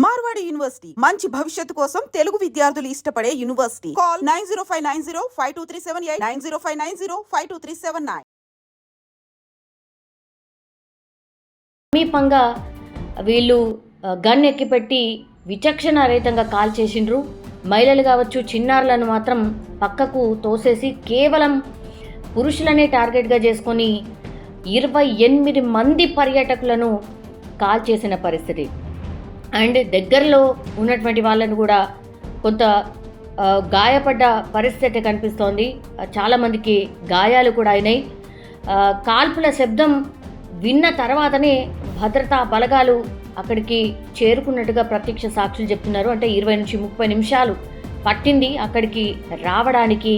Marwadi university మంచి భవిష్యత్తు కోసం తెలుగు విద్యార్థులు ఇష్టపడే యూనివర్సిటీ. కాల్ 9059052378 9059052379. సమీపంగా వీళ్ళు గన్ ఎక్కిపెట్టి విచక్షణారహితంగా కాల్ చేసిండ్రు. మహిళలు కావచ్చు, చిన్నారులను మాత్రం పక్కకు తోసేసి కేవలం పురుషులనే టార్గెట్గా చేసుకొని 28 మంది పర్యాటకులను కాల్ చేసిన పరిస్థితి. అండ్ దగ్గరలో ఉన్నటువంటి వాళ్ళను కూడా కొంత గాయపడ్డ పరిస్థితి కనిపిస్తోంది. చాలామందికి గాయాలు కూడా అయినాయి. కాల్పుల శబ్దం విన్న తర్వాతనే భద్రతా బలగాలు అక్కడికి చేరుకున్నట్టుగా ప్రత్యక్ష సాక్షులు చెప్తున్నారు. అంటే 20 నుంచి 30 నిమిషాలు పట్టింది అక్కడికి రావడానికి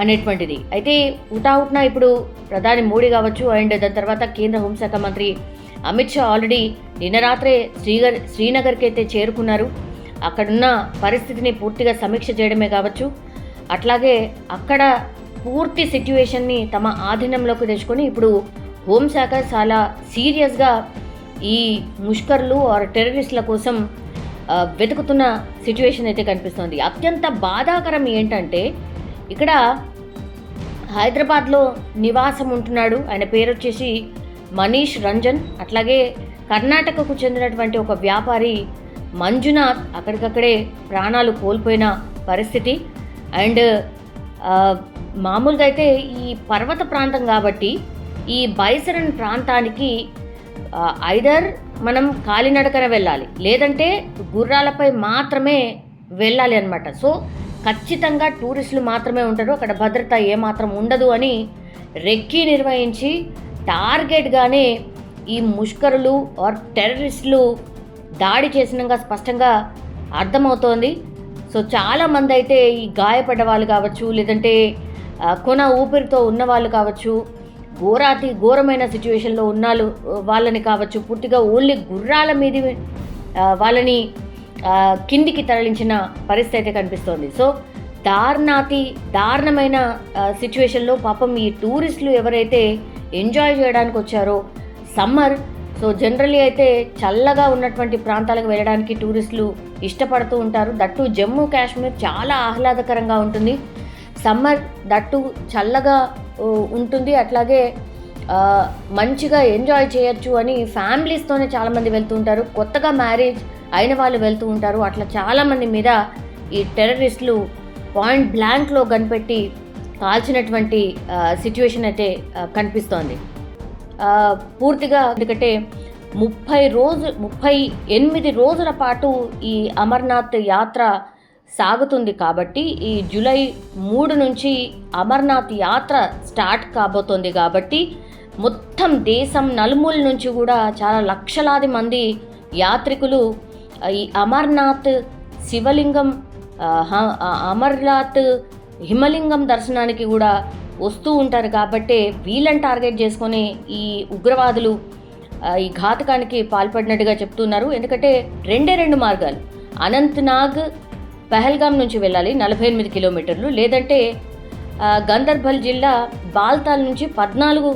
అనేటువంటిది. అయితే హుటాహుటిన ఇప్పుడు ప్రధాని మోడీ కావచ్చు అండ్ దాని తర్వాత కేంద్ర హోంశాఖ మంత్రి అమిత్ షా ఆల్రెడీ నిన్న రాత్రే శ్రీనగర్కి అయితే చేరుకున్నారు. అక్కడున్న పరిస్థితిని పూర్తిగా సమీక్ష చేయడమే కావచ్చు, అట్లాగే అక్కడ పూర్తి సిట్యుయేషన్ని తమ ఆధీనంలోకి తెచ్చుకొని ఇప్పుడు హోంశాఖ చాలా సీరియస్గా ఈ ముష్కర్లు ఆర్ టెర్రరిస్టుల కోసం వెతుకుతున్న సిట్యుయేషన్ అయితే కనిపిస్తోంది. అత్యంత బాధాకరం ఏంటంటే ఇక్కడ హైదరాబాద్లో నివాసం ఉంటున్నాడు. ఆయన పేరు వచ్చేసి మనీష్ రంజన్. అట్లాగే కర్ణాటకకు చెందినటువంటి ఒక వ్యాపారి మంజునాథ్ అక్కడికక్కడే ప్రాణాలు కోల్పోయిన పరిస్థితి. అండ్ మామూలుగా అయితే ఈ పర్వత ప్రాంతం కాబట్టి ఈ బైసరన్ ప్రాంతానికి ఐదర్ మనం కాలినడకన వెళ్ళాలి, లేదంటే గుర్రాలపై మాత్రమే వెళ్ళాలి అన్నమాట. సో ఖచ్చితంగా టూరిస్టులు మాత్రమే ఉంటారు, అక్కడ భద్రత ఏమాత్రం ఉండదు అని రెక్కీ నిర్వహించి టార్గెట్గానే ఈ ముష్కరులు ఆర్ టెర్రరిస్టులు దాడి చేసినగా స్పష్టంగా అర్థమవుతోంది. సో చాలామంది అయితే ఈ గాయపడ్డ వాళ్ళు కావచ్చు, లేదంటే కొన ఊపిరితో ఉన్న వాళ్ళు కావచ్చు, ఘోరమైన సిచ్యువేషన్లో ఉన్నాళ్ళు వాళ్ళని కావచ్చు, పూర్తిగా ఓన్లీ గుర్రాల మీద వాళ్ళని కిందికి తరలించిన పరిస్థితి అయితే కనిపిస్తోంది. సో దారుణమైన సిచ్యువేషన్లో పాపం ఈ టూరిస్టులు ఎవరైతే ఎంజాయ్ చేయడానికి వచ్చారో సమ్మర్, సో జనరల్లీ అయితే చల్లగా ఉన్నటువంటి ప్రాంతాలకు వెళ్ళడానికి టూరిస్టులు ఇష్టపడుతూ ఉంటారు. దట్టు జమ్మూ కాశ్మీర్ చాలా ఆహ్లాదకరంగా ఉంటుంది. సమ్మర్ దట్టు చల్లగా ఉంటుంది, అట్లాగే మంచిగా ఎంజాయ్ చేయొచ్చు అని ఫ్యామిలీస్తోనే చాలామంది వెళ్తూ ఉంటారు. కొత్తగా మ్యారేజ్ అయిన వాళ్ళు వెళ్తూ ఉంటారు. అట్లా చాలామంది మీద ఈ టెర్రరిస్టులు పాయింట్ బ్లాంక్లో కనిపెట్టి కాల్చినటువంటి సిచ్యువేషన్ అయితే కనిపిస్తోంది. పూర్తిగా ఎందుకంటే 38 రోజుల పాటు ఈ అమర్నాథ్ యాత్ర సాగుతుంది కాబట్టి ఈ జూలై 3 నుంచి అమర్నాథ్ యాత్ర స్టార్ట్ కాబోతోంది కాబట్టి మొత్తం దేశం నలుమూల నుంచి కూడా చాలా లక్షలాది మంది యాత్రికులు ఈ అమర్నాథ్ శివలింగం, అమర్నాథ్ హిమలింగం దర్శనానికి కూడా వస్తూ ఉంటారు. కాబట్టి వీళ్ళని టార్గెట్ చేసుకొని ఈ ఉగ్రవాదులు ఈ ఘాతకానికి పాల్పడినట్టుగా చెప్తున్నారు. ఎందుకంటే 2 మార్గాలు, అనంతనాగ్ పహల్గాం నుంచి వెళ్ళాలి 48 కిలోమీటర్లు, లేదంటే గందర్బల్ జిల్లా బాల్తాల్ నుంచి 14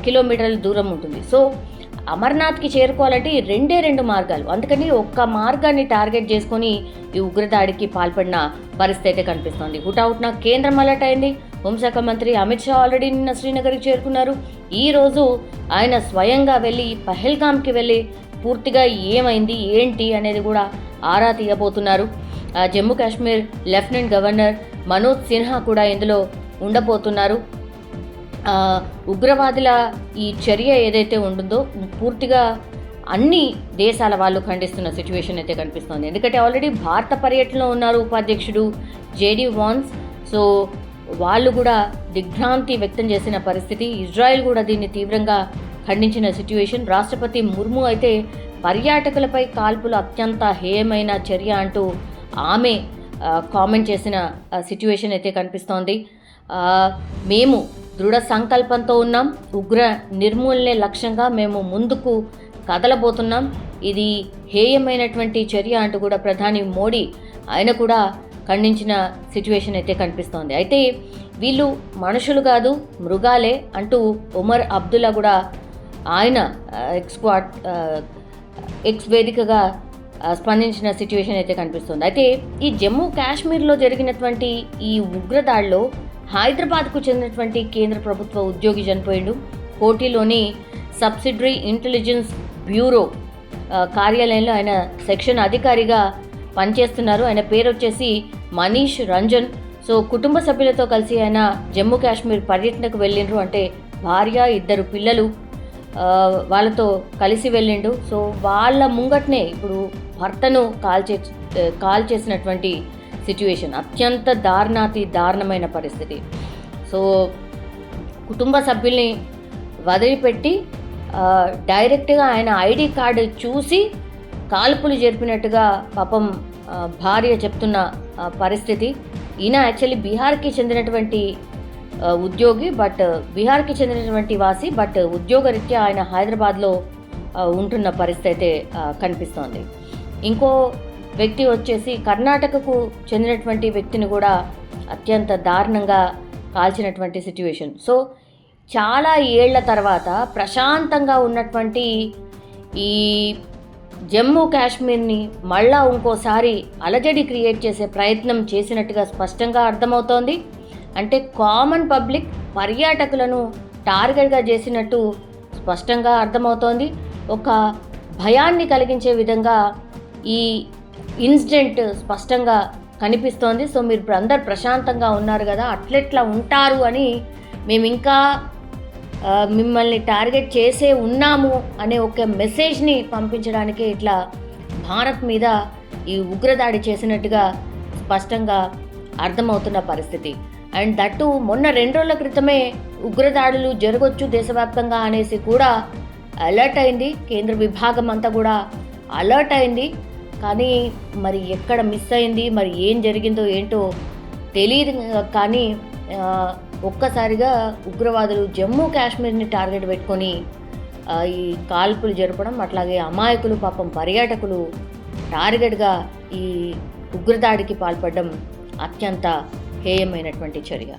కిలోమీటర్ల దూరం ఉంటుంది. సో అమర్నాథ్కి చేరుకోవాలంటే ఈ 2 మార్గాలు, అందుకని ఒక్క మార్గాన్ని టార్గెట్ చేసుకొని ఈ ఉగ్రదాడికి పాల్పడిన పరిస్థితి అయితే కనిపిస్తోంది. హుటాహుటిన కేంద్రం అలర్ట్ అయింది. హోంశాఖ మంత్రి అమిత్ షా ఆల్రెడీ నిన్న శ్రీనగర్కి చేరుకున్నారు. ఈరోజు ఆయన స్వయంగా వెళ్ళి పహల్గామ్కి వెళ్ళి పూర్తిగా ఏమైంది ఏంటి అనేది కూడా ఆరా తీయబోతున్నారు. జమ్మూ కాశ్మీర్ లెఫ్టినెంట్ గవర్నర్ మనోజ్ సిన్హా కూడా ఇందులో ఉండబోతున్నారు. ఉగ్రవాదుల ఈ చర్య ఏదైతే ఉంటుందో పూర్తిగా అన్ని దేశాల వాళ్ళు ఖండిస్తున్న సిచ్యువేషన్ అయితే కనిపిస్తోంది. ఎందుకంటే ఆల్రెడీ భారత పర్యటనలో ఉన్నారు ఉపాధ్యక్షుడు జేడీ వాన్స్. సో వాళ్ళు కూడా దిగ్భ్రాంతి వ్యక్తం చేసిన పరిస్థితి. ఇజ్రాయెల్ కూడా దీన్ని తీవ్రంగా ఖండించిన సిచ్యువేషన్. రాష్ట్రపతి ముర్ము అయితే పర్యాటకులపై కాల్పులు అత్యంత హేయమైన చర్య అంటూ ఆమె కామెంట్ చేసిన సిచ్యువేషన్ అయితే కనిపిస్తోంది. మేము దృఢ సంకల్పంతో ఉన్నాం, ఉగ్ర నిర్మూలనే లక్ష్యంగా మేము ముందుకు కదలబోతున్నాం, ఇది హేయమైనటువంటి చర్య అంటూ కూడా ప్రధాని మోడీ ఆయన కూడా ఖండించిన సిచ్యువేషన్ అయితే కనిపిస్తోంది. అయితే వీళ్ళు మనుషులు కాదు మృగాలే అంటూ ఉమర్ అబ్దుల్లా కూడా ఆయన ఎక్స్ వేదికగా స్పందించిన సిచ్యువేషన్ అయితే కనిపిస్తుంది. అయితే ఈ జమ్మూ కాశ్మీర్లో జరిగినటువంటి ఈ ఉగ్రదాడిలో హైదరాబాద్కు చెందినటువంటి కేంద్ర ప్రభుత్వ ఉద్యోగి చనిపోయిండు. కోటిలోని సబ్సిడరీ ఇంటెలిజెన్స్ బ్యూరో కార్యాలయంలో ఆయన సెక్షన్ అధికారిగా పనిచేస్తున్నారు. ఆయన పేరు వచ్చేసి మనీష్ రంజన్. సో కుటుంబ సభ్యులతో కలిసి ఆయన జమ్మూ కాశ్మీర్ పర్యటనకు వెళ్ళిండ్రు. అంటే భార్య, 2 పిల్లలు వాళ్ళతో కలిసి వెళ్ళిండు. సో వాళ్ళ ముంగట్నే ఇప్పుడు భర్తను కాల్ చేసినటువంటి సిచ్యువేషన్. అత్యంత దారుణమైన పరిస్థితి. సో కుటుంబ సభ్యుల్ని వదిలిపెట్టి డైరెక్ట్గా ఆయన ఐడి కార్డు చూసి కాల్పులు జరిపినట్టుగా పాపం భార్య చెప్తున్న పరిస్థితి. ఈయన యాక్చువల్లీ బీహార్కి చెందినటువంటి ఉద్యోగి, బట్ బీహార్కి చెందినటువంటి వాసి, బట్ ఉద్యోగరీత్యా ఆయన హైదరాబాద్లో ఉంటున్న పరిస్థితి అయితే కనిపిస్తోంది. ఇంకో వ్యక్తి వచ్చేసి కర్ణాటకకు చెందినటువంటి వ్యక్తిని కూడా అత్యంత దారుణంగా కాల్చినటువంటి సిచ్యువేషన్. సో చాలా ఏళ్ల తర్వాత ప్రశాంతంగా ఉన్నటువంటి ఈ జమ్మూ కాశ్మీర్ని మళ్ళా ఇంకోసారి అలజడి క్రియేట్ చేసే ప్రయత్నం చేసినట్టుగా స్పష్టంగా అర్థమవుతోంది. అంటే కామన్ పబ్లిక్, పర్యాటకులను టార్గెట్గా చేసినట్టు స్పష్టంగా అర్థమవుతోంది. ఒక భయాన్ని కలిగించే విధంగా ఈ ఇన్సిడెంట్ స్పష్టంగా కనిపిస్తోంది. సో మీరు ఇప్పుడు అందరు ప్రశాంతంగా ఉన్నారు కదా, అట్లెట్లా ఉంటారు అని మేము ఇంకా మిమ్మల్ని టార్గెట్ చేసే ఉన్నాము అనే ఒక మెసేజ్ని పంపించడానికే ఇట్లా భారత్ మీద ఈ ఉగ్రదాడి చేసినట్టుగా స్పష్టంగా అర్థమవుతున్న పరిస్థితి. అండ్ దట్టు మొన్న 2 రోజుల క్రితమే ఉగ్రదాడులు జరగొచ్చు దేశవ్యాప్తంగా అనేసి కూడా అలర్ట్ అయింది. కేంద్ర విభాగం అంతా కూడా అలర్ట్ అయింది. కానీ మరి ఎక్కడ మిస్ అయింది, మరి ఏం జరిగిందో ఏంటో తెలియదు. కానీ ఒక్కసారిగా ఉగ్రవాదులు జమ్మూ కాశ్మీర్ని టార్గెట్ పెట్టుకొని ఈ కాల్పులు జరపడం, అట్లాగే అమాయకులు పాపం పర్యాటకులు టార్గెట్గా ఈ ఉగ్రదాడికి పాల్పడడం అత్యంత హేయమైనటువంటి చర్య.